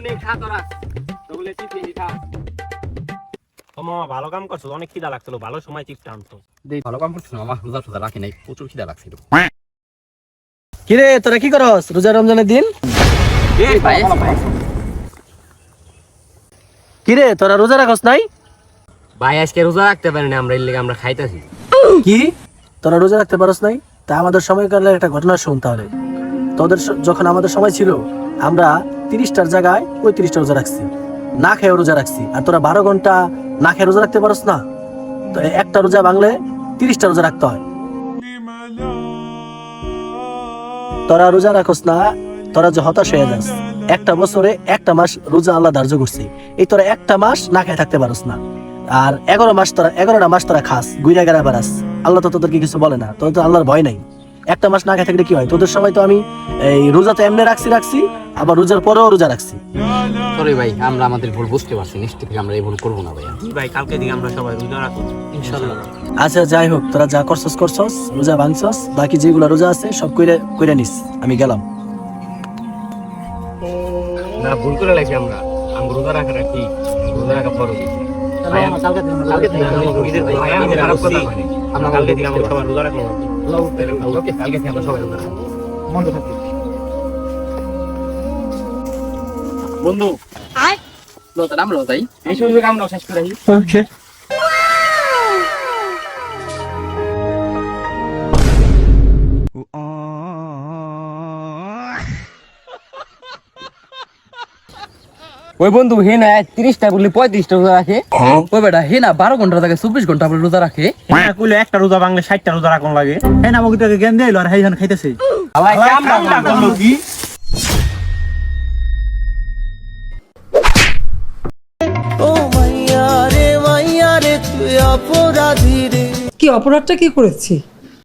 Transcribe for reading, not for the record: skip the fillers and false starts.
নে খা তোরা তোগুলো চিপি খা মামা ভালো কাম করছো, অনেক খিদা লাগছিল, ভালো সময় চিপটা আনছো। ভালো কাম করছিস আমার রোজা টোজা রাখি নাই, প্রচুর খিদা লাগছিল। কিরে তোরা কি করস রোজা রমজানের দিন? কিরে তোরা রোজা রাখস নাই? ভাই আজকে রোজা রাখতে পারি না আমরা, এর লেগে আমরা খাইতাছি। কি তোরা রোজা রাখতে পারস নাই? তা আমাদের সময়কালের একটা ঘটনা শুন তাহলে। তোদের যখন আমাদের সময় ছিল আমরা 30টার জায়গায় 35টা রোজা রাখছি, না খেয়ে রোজা রাখছি। আর তোরা 12 ঘন্টা না খেয়ে রোজা রাখতে পারস না? তো একটা রোজা ভাঙলে 30টা রোজা রাখতে হয়। তোরা রোজা রাখস না, তোরা যে হতাশ হয়ে যাস। একটা বছরে একটা মাস রোজা আল্লাহ ধার্য করছে, এই তোরা একটা মাস না খেয়ে থাকতে পারস না। আর 11টা মাস তোরা খাস, গুইরা গেরা বেড়াস। আল্লাহ তো তোদেরকে কিছু বলে না, তোদের তো আল্লাহর ভয় নাই। একটা মাস না খেয়ে থাকলে কি হয়? তোদের সময় তো আমি এই রোজা তো এমনি রাখছি, আবার রোজার পরেও রোজা রাখছি। সরি ভাই, আমরা আমাদের ভুল বুঝতে পারছি, নেক্সট থেকে আমরা এই ভুল করবো না ভাইয়া। ভাই কালকে দিকে আমরা সবাই রোজা রাখবো ইনশাআল্লাহ। আচ্ছা যাই হোক, তোরা যা করছস রোজা ভাঙছস, বাকি যেগুলো রোজা আছে সব কইরা নিস। আমি গেলাম। না ভুল করে লাগি আমরা রোজা রাখা রাখি, রোজা রাখা ফরজ। কালকে থেকে আমরা কালকে থেকে আমরা সবাই রোজা রাখবো। ওকে কালকে থেকে আমরা সবাই রোজা রাখবো। মন্দ থাকবে বন্ধু। আমরা তাই এই সুযোগ আমরা শেষ করে আসি। ওকে। ওই বন্ধু হে না 30টা বললি 35টা রোজা রাখে। ওই বেটা হে না 12 ঘন্টা থাকে 24 ঘন্টা বলে রোজা রাখে। হ্যাঁ কইলে একটা রোজা ভাঙলে 60টা রোজা রাখন লাগে। হ্যাঁ না মগিটাকে জ্ঞান দেইলো আর হাইখান খাইতেছে। আলাই কামটা করলো কি? কি অপরাধটা কি করেছি?